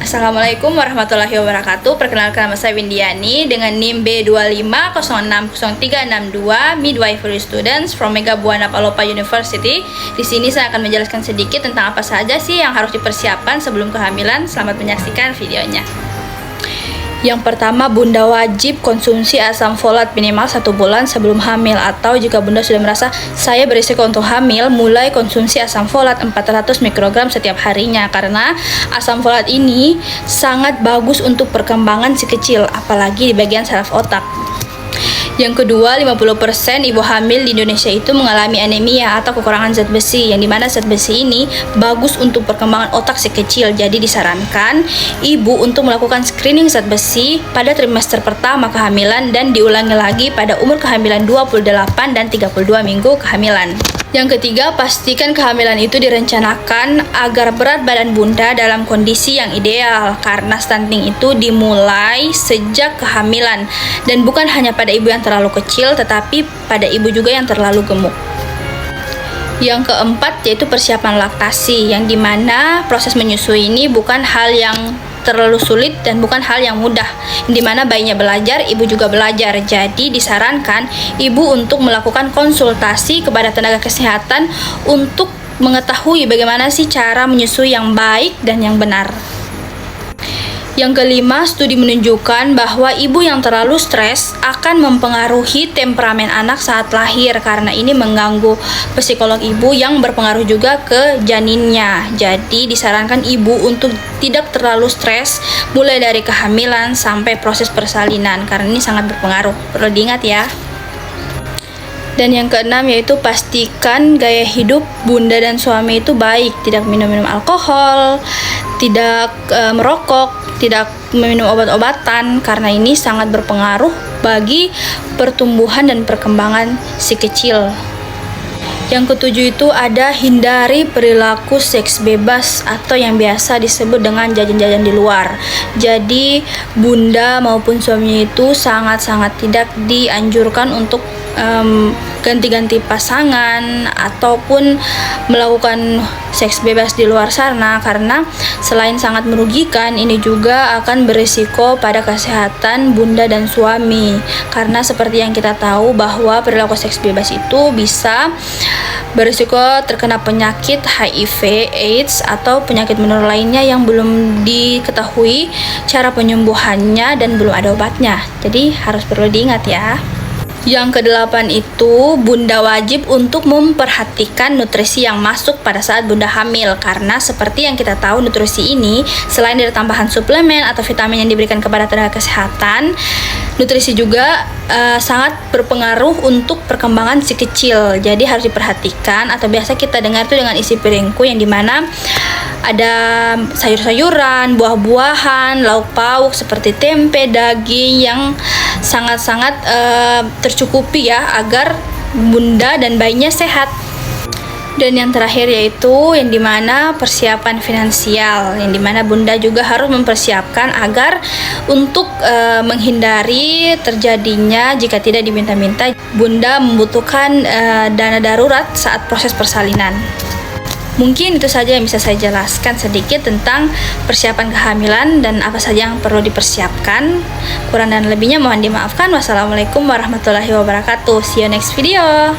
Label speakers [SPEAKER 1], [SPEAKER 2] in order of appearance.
[SPEAKER 1] Assalamualaikum warahmatullahi wabarakatuh. Perkenalkan, nama saya Windiani dengan NIM B25060362, Midwifery Students from Mega Buana Palopa University. Di sini saya akan menjelaskan sedikit tentang apa saja sih yang harus dipersiapkan sebelum kehamilan. Selamat menyaksikan videonya. Yang pertama, bunda wajib konsumsi asam folat minimal 1 bulan sebelum hamil, atau jika bunda sudah merasa saya berisiko untuk hamil, mulai konsumsi asam folat 400 mikrogram setiap harinya, karena asam folat ini sangat bagus untuk perkembangan si kecil, apalagi di bagian saraf otak. Yang kedua, 50% ibu hamil di Indonesia itu mengalami anemia atau kekurangan zat besi, yang dimana zat besi ini bagus untuk perkembangan otak si kecil. Jadi disarankan ibu untuk melakukan screening zat besi pada trimester pertama kehamilan dan diulangi lagi pada umur kehamilan 28 dan 32 minggu kehamilan. Yang ketiga, pastikan kehamilan itu direncanakan agar berat badan bunda dalam kondisi yang ideal, karena stunting itu dimulai sejak kehamilan dan bukan hanya pada ibu yang terlalu kecil, tetapi pada ibu juga yang terlalu gemuk. Yang keempat, yaitu persiapan laktasi, yang dimana proses menyusui ini bukan hal yang terlalu sulit dan bukan hal yang mudah, dimana bayinya belajar, ibu juga belajar. Jadi disarankan ibu untuk melakukan konsultasi kepada tenaga kesehatan untuk mengetahui bagaimana sih cara menyusui yang baik dan yang benar. Yang kelima, studi menunjukkan bahwa ibu yang terlalu stres akan mempengaruhi temperamen anak saat lahir, karena ini mengganggu psikolog ibu yang berpengaruh juga ke janinnya. Jadi disarankan ibu untuk tidak terlalu stres mulai dari kehamilan sampai proses persalinan, karena ini sangat berpengaruh. Perlu diingat ya. Dan yang keenam, yaitu pastikan gaya hidup bunda dan suami itu baik, tidak minum alkohol, tidak merokok, tidak meminum obat-obatan, karena ini sangat berpengaruh bagi pertumbuhan dan perkembangan si kecil. Yang ketujuh itu ada hindari perilaku seks bebas atau yang biasa disebut dengan jajan-jajan di luar. Jadi bunda maupun suaminya itu sangat-sangat tidak dianjurkan untuk ganti-ganti pasangan ataupun melakukan seks bebas di luar sana, karena selain sangat merugikan, ini juga akan berisiko pada kesehatan bunda dan suami, karena seperti yang kita tahu bahwa perilaku seks bebas itu bisa berisiko terkena penyakit HIV, AIDS, atau penyakit menular lainnya yang belum diketahui cara penyembuhannya dan belum ada obatnya. Jadi harus perlu diingat ya. Yang kedelapan itu, bunda wajib untuk memperhatikan nutrisi yang masuk pada saat bunda hamil, karena seperti yang kita tahu, nutrisi ini selain dari tambahan suplemen atau vitamin yang diberikan kepada tenaga kesehatan, nutrisi juga sangat berpengaruh untuk perkembangan si kecil. Jadi harus diperhatikan, atau biasa kita dengar itu dengan isi piringku, yang dimana ada sayur-sayuran, buah-buahan, lauk pauk seperti tempe, daging yang sangat-sangat tercukupi ya, agar bunda dan bayinya sehat. Dan yang terakhir yaitu yang dimana persiapan finansial, yang dimana bunda juga harus mempersiapkan agar untuk menghindari terjadinya, jika tidak diminta-minta, bunda membutuhkan dana darurat saat proses persalinan. Mungkin itu saja yang bisa saya jelaskan sedikit tentang persiapan kehamilan dan apa saja yang perlu dipersiapkan. Kurang dan lebihnya mohon dimaafkan. Wassalamualaikum warahmatullahi wabarakatuh. See you next video.